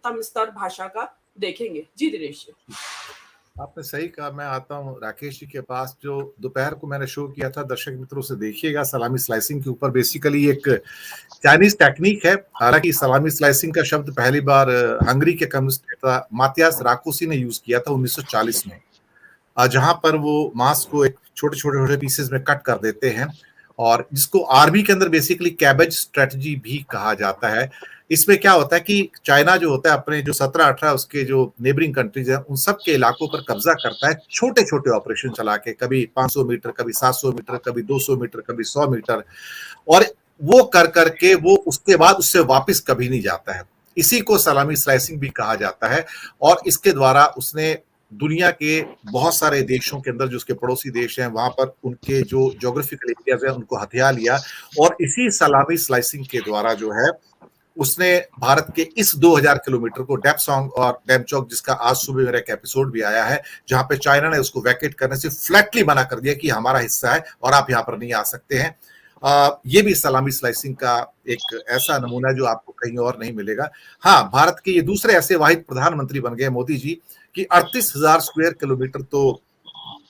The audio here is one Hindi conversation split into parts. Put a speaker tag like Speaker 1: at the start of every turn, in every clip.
Speaker 1: हम स्तर भाषा का देखेंगे। जी दिनेश जी।
Speaker 2: आपने सही कहा। मैं आता हूँ राकेश जी के पास। जो दोपहर को मैंने शो किया था, दर्शक मित्रों से देखिएगा, सलामी स्लाइसिंग के ऊपर। बेसिकली एक चाइनीज टेक्निक है। हालांकि सलामी स्लाइसिंग का शब्द पहली बार हंगरी के कम्युनिस्ट नेता मातियास राकोसी ने यूज किया था 1940 में, जहां पर वो मांस को एक छोटे छोटे छोटे पीसेस में कट कर देते हैं, और जिसको आर्मी के अंदर बेसिकली कैबेज स्ट्रेटजी भी कहा जाता है। इसमें क्या होता है कि चाइना जो होता है अपने जो 17-18 उसके जो नेबरिंग कंट्रीज हैं उन सब के इलाकों पर कब्जा करता है, छोटे छोटे ऑपरेशन चला के, कभी 500 मीटर, कभी 700 मीटर, कभी 200 मीटर, कभी 100 मीटर, और वो कर करके वो उसके बाद उससे वापस कभी नहीं जाता है। इसी को सलामी स्लाइसिंग भी कहा जाता है। और इसके द्वारा उसने दुनिया के बहुत सारे देशों के अंदर, जो उसके पड़ोसी देश हैं, वहां पर उनके जो ज्योग्राफिकल एरियाज हैं उनको हथिया लिया। और इसी सलामी स्लाइसिंग के द्वारा जो है उसने भारत के इस 2000 किलोमीटर को डेपसोंग और डेमचौक, जिसका आज सुबह मेरा एक एपिसोड भी आया है, जहां पे चाइना ने उसको वैकेट करने से फ्लैटली मना कर दिया कि हमारा हिस्सा है और आप यहां पर नहीं आ सकते हैं। ये भी सलामी स्लाइसिंग का एक ऐसा नमूना जो आपको कहीं और नहीं मिलेगा। हाँ, भारत के ये दूसरे ऐसे वाहिद प्रधानमंत्री बन गए मोदी जी कि 38,000 स्क्वायर किलोमीटर तो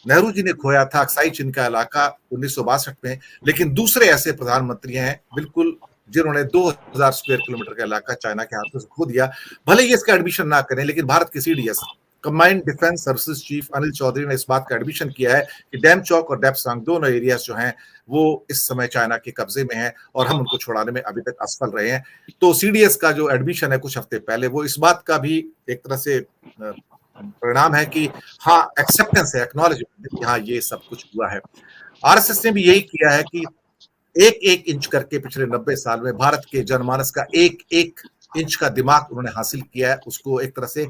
Speaker 2: नेहरू जी ने खोया था, अक्साई चीन का इलाका 1962 में, लेकिन दूसरे ऐसे प्रधानमंत्री हैं बिल्कुल जिन्होंने 2000 स्क्वायर किलोमीटर का इलाका चाइना के हाथों से खो दिया। भले ही इसका एडमिशन ना करें, लेकिन भारत के CDS combined defence services chief Anil Chaudhary ने इस बात का एडमिशन किया है कि डेमचौक और डेपसांग दोनों एरियाज जो हैं वो इस समय चाइना के कब्जे में हैं और हम उनको छुड़ाने में अभी तक असफल रहे हैं। तो सीडीएस का जो एडमिशन है कुछ हफ्ते पहले, वो इस बात का भी एक तरह से परिणाम है कि हाँ, एक्सेप्टेंस है, एक्नॉलेजमेंट है कि हाँ ये सब कुछ हुआ है। आरएसएस ने भी यही किया है कि एक एक इंच करके पिछले 90 साल में भारत के जनमानस का एक एक इंच का दिमाग उन्होंने हासिल किया है, उसको एक तरह से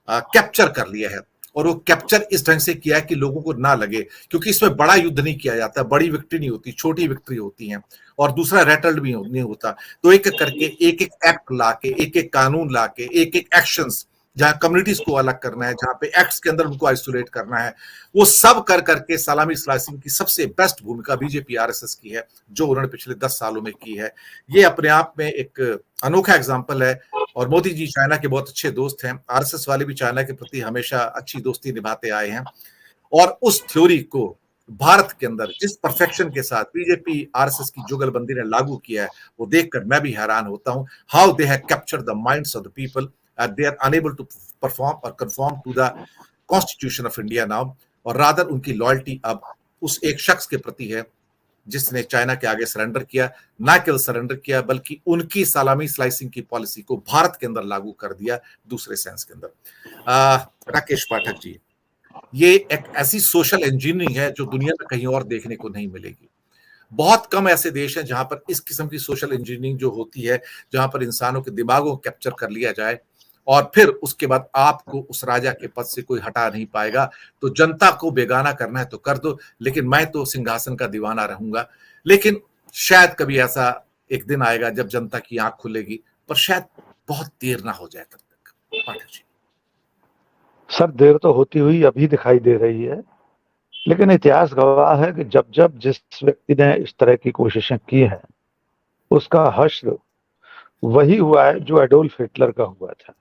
Speaker 2: कैप्चर कर लिया है। और वो कैप्चर इस ढंग से किया है कि लोगों को ना लगे, क्योंकि इसमें बड़ा युद्ध नहीं किया जाता, बड़ी विक्ट्री नहीं होती, छोटी विक्ट्री होती है, और दूसरा रेटल्ड भी नहीं होता। तो एक एक करके एक एक एक्ट लाके, एक एक कानून लाके, एक एक एक्शंस, जहां कम्युनिटीज को अलग करना है, जहां पे एक्ट्स के अंदर उनको आइसोलेट करना है, वो सब कर करके सलामी स्लाइसिंग की सबसे बेस्ट भूमिका बीजेपी आरएसएस की है, जो उन्होंने पिछले 10 सालों में की है। ये अपने आप में एक अनोखा एग्जाम्पल है। और मोदी जी चाइना के बहुत अच्छे दोस्त हैं, आरएसएस वाले भी चाइना के प्रति हमेशा अच्छी दोस्ती निभाते आए हैं। और उस थ्योरी को भारत के अंदर जिस परफेक्शन के साथ बीजेपी आरएसएस की जुगलबंदी ने लागू किया है, वो देखकर मैं भी हैरान होता हूं। How they have captured the minds of the people, they are unable to perform or conform to the Constitution of India now, और रादर उनकी लॉयल्टी अब उस एक शख्स के प्रति है जिसने चाइना के आगे सरेंडर किया, ना केवल सरेंडर किया बल्कि उनकी सलामी स्लाइसिंग की पॉलिसी को भारत के अंदर लागू कर दिया दूसरे सेंस के अंदर। राकेश पाठक जी, ये एक ऐसी सोशल इंजीनियरिंग है जो दुनिया में कहीं और देखने को नहीं मिलेगी। बहुत कम ऐसे देश हैं जहां पर इस किस्म की सोशल इंजीनियरिंग जो होती है, जहां पर इंसानों के दिमागों को कैप्चर कर लिया जाए और फिर उसके बाद आपको उस राजा के पद से कोई हटा नहीं पाएगा। तो जनता को बेगाना करना है तो कर दो, लेकिन मैं तो सिंहासन का दीवाना रहूंगा। लेकिन शायद कभी ऐसा एक दिन आएगा जब जनता की आंख खुलेगी, पर शायद बहुत देर ना हो जाए तब तक। पाठक जी।
Speaker 3: सर, देर तो होती हुई अभी दिखाई दे रही है, लेकिन इतिहास गवाह है कि जब जब जिस व्यक्ति ने इस तरह की कोशिशें की हैं उसका हश्र वही हुआ है जो एडोल्फ हिटलर का हुआ था।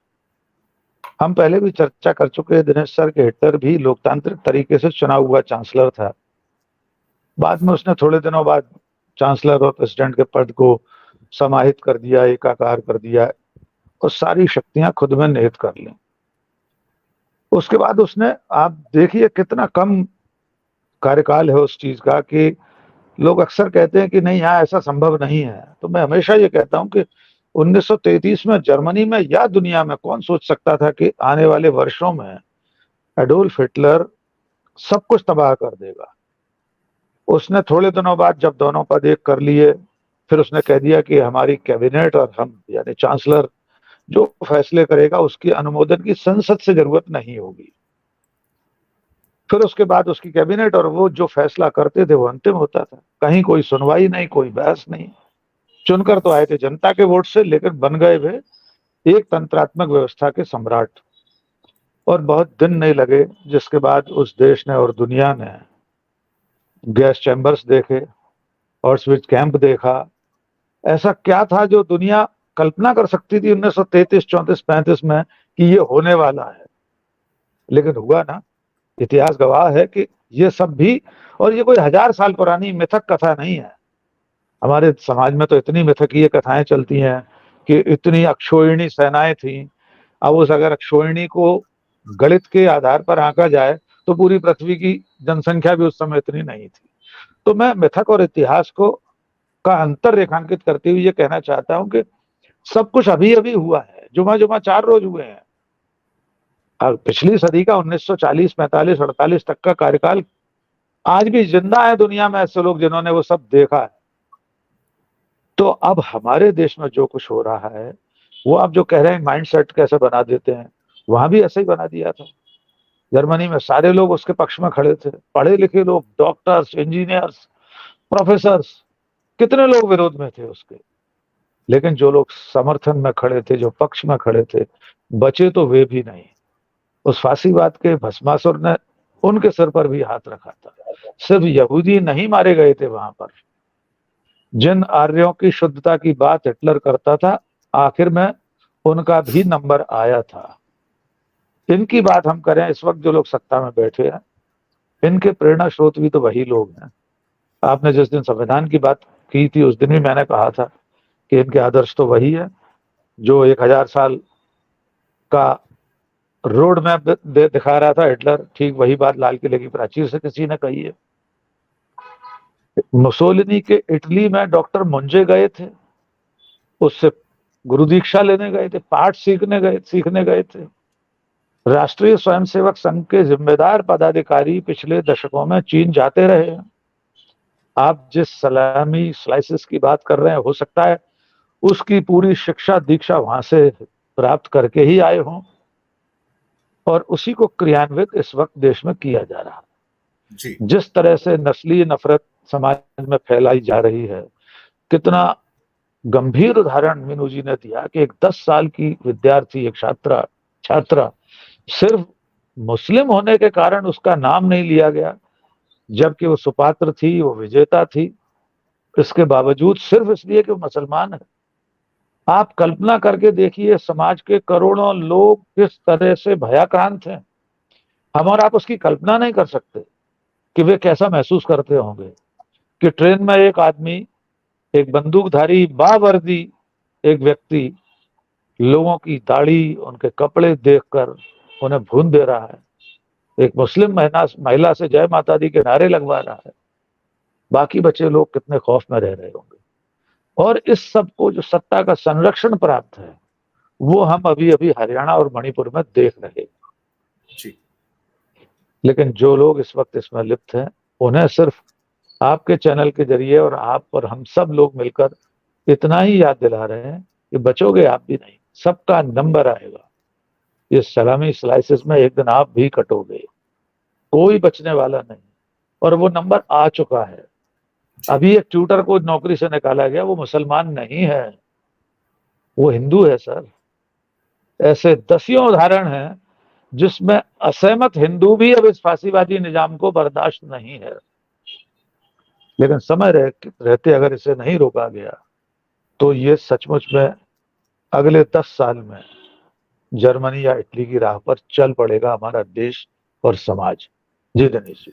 Speaker 3: हम पहले भी चर्चा कर चुके हैं दिनेश सर के हिटलर भी लोकतांत्रिक तरीके से चुना हुआ चांसलर था। बाद में उसने थोड़े दिनों बाद चांसलर और प्रेसिडेंट के पद को समाहित कर दिया, एकाकार कर दिया और सारी शक्तियां खुद में निहित कर ली। उसके बाद उसने, आप देखिए कितना कम कार्यकाल है उस चीज का, कि लोग अक्सर कहते हैं कि नहीं यहाँ ऐसा संभव नहीं है। तो मैं हमेशा ये कहता हूं कि 1933 में जर्मनी में या दुनिया में कौन सोच सकता था कि आने वाले वर्षों में एडोल्फ हिटलर सब कुछ तबाह कर देगा। उसने थोड़े दिनों बाद जब दोनों पद एक कर लिए, फिर उसने कह दिया कि हमारी कैबिनेट और हम यानी चांसलर जो फैसले करेगा उसकी अनुमोदन की संसद से जरूरत नहीं होगी। फिर उसके बाद उसकी कैबिनेट और वो जो फैसला करते थे वो अंतिम होता था। कहीं कोई सुनवाई नहीं, कोई बहस नहीं। चुनकर तो आए थे जनता के वोट से, लेकिन बन गए वे एक तंत्रात्मक व्यवस्था के सम्राट। और बहुत दिन नहीं लगे जिसके बाद उस देश ने और दुनिया ने गैस चैम्बर्स देखे, ऑस्विट्ज कैंप देखा। ऐसा क्या था जो दुनिया कल्पना कर सकती थी 1933, 34, 35 में कि ये होने वाला है, लेकिन हुआ ना। इतिहास गवाह है कि ये सब भी, और ये कोई 1000 साल पुरानी मिथक कथा नहीं है। हमारे समाज में तो इतनी मिथकीय कथाएं चलती हैं कि इतनी अक्षौहिणी सेनाएं थी। अब उस अगर अक्षौहिणी को गणित के आधार पर आंका जाए तो पूरी पृथ्वी की जनसंख्या भी उस समय इतनी नहीं थी। तो मैं मिथक और इतिहास को का अंतर रेखांकित करते हुए ये कहना चाहता हूं कि सब कुछ अभी अभी हुआ है। जुमा जुमा 4 रोज हुए हैं। पिछली सदी का 1940, 45, 48 तक का कार्यकाल आज भी जिंदा है दुनिया में ऐसे लोग जिन्होंने वो सब देखा है। तो अब हमारे देश में जो कुछ हो रहा है वो आप जो कह रहे हैं माइंड सेट कैसे बना देते हैं, वहां भी ऐसे ही बना दिया था। जर्मनी में सारे लोग उसके पक्ष में खड़े थे, पढ़े लिखे लोग, डॉक्टर्स, इंजीनियर्स, प्रोफेसर्स, कितने लोग विरोध में थे उसके। लेकिन जो लोग समर्थन में खड़े थे, जो पक्ष में खड़े थे, बचे तो वे भी नहीं। उस फांसीवाद के भस्मासुर ने उनके सिर पर भी हाथ रखा था। सिर्फ यहूदी नहीं मारे गए थे वहां पर। जिन आर्यों की शुद्धता की बात हिटलर करता था, आखिर में उनका भी नंबर आया था। इनकी बात हम करें, इस वक्त जो लोग सत्ता में बैठे हैं, इनके प्रेरणा स्रोत भी तो वही लोग हैं। आपने जिस दिन संविधान की बात की थी उस दिन भी मैंने कहा था कि इनके आदर्श तो वही है जो 1000 साल का रोड मैप दिखा रहा था हिटलर। ठीक वही बात लाल किले की प्राचीर से किसी ने कही है। मुसोलिनी के इटली में डॉक्टर मुंजे गए थे, उससे गुरु दीक्षा लेने गए थे, पाठ सीखने गए थे। राष्ट्रीय स्वयंसेवक संघ के जिम्मेदार पदाधिकारी पिछले दशकों में चीन जाते रहे हैं। आप जिस सलामी स्लाइसेस की बात कर रहे हैं, हो सकता है उसकी पूरी शिक्षा दीक्षा वहां से प्राप्त करके ही आए हों, और उसी को क्रियान्वित इस वक्त देश में किया जा रहा है।
Speaker 2: जी।
Speaker 3: जिस तरह से नस्लीय नफरत समाज में फैलाई जा रही है, कितना गंभीर उदाहरण मीनू जी ने दिया कि एक 10 साल की विद्यार्थी, एक छात्रा सिर्फ मुस्लिम होने के कारण उसका नाम नहीं लिया गया, जबकि वो सुपात्र थी, वो विजेता थी। इसके बावजूद सिर्फ इसलिए कि वो मुसलमान है। आप कल्पना करके देखिए समाज के करोड़ों लोग किस तरह से भयाक्रांत हैं। हम और आप उसकी कल्पना नहीं कर सकते कि वे कैसा महसूस करते होंगे कि ट्रेन में एक आदमी, एक बंदूकधारी बावर्दी एक व्यक्ति, लोगों की दाढ़ी, उनके कपड़े देखकर उन्हें भून दे रहा है। एक मुस्लिम महिला से जय माता दी के नारे लगवा रहा है। बाकी बचे लोग कितने खौफ में रह रहे होंगे। और इस सब को जो सत्ता का संरक्षण प्राप्त है, वो हम अभी अभी हरियाणा और मणिपुर में देख रहे हैं।
Speaker 2: जी।
Speaker 3: लेकिन जो लोग इस वक्त इसमें लिप्त हैं, उन्हें सिर्फ आपके चैनल के जरिए और आप और हम सब लोग मिलकर इतना ही याद दिला रहे हैं कि बचोगे आप भी नहीं, सबका नंबर आएगा। ये सलामी स्लाइसेस में एक दिन आप भी कटोगे, कोई बचने वाला नहीं। और वो नंबर आ चुका है। अभी एक ट्यूटर को नौकरी से निकाला गया, वो मुसलमान नहीं है, वो हिंदू है सर। ऐसे दसियों उदाहरण हैं जिसमें असहमत हिंदू भी अब इस फांसीवादी निजाम को बर्दाश्त नहीं है। लेकिन समय रहते अगर इसे नहीं रोका गया तो ये सचमुच में अगले 10 साल में जर्मनी या इटली की राह पर चल पड़ेगा हमारा देश और समाज। जी दिनेश जी।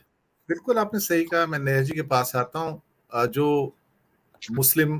Speaker 2: बिल्कुल आपने सही कहा। मैं नेहरू जी के पास आता हूँ। जो मुस्लिम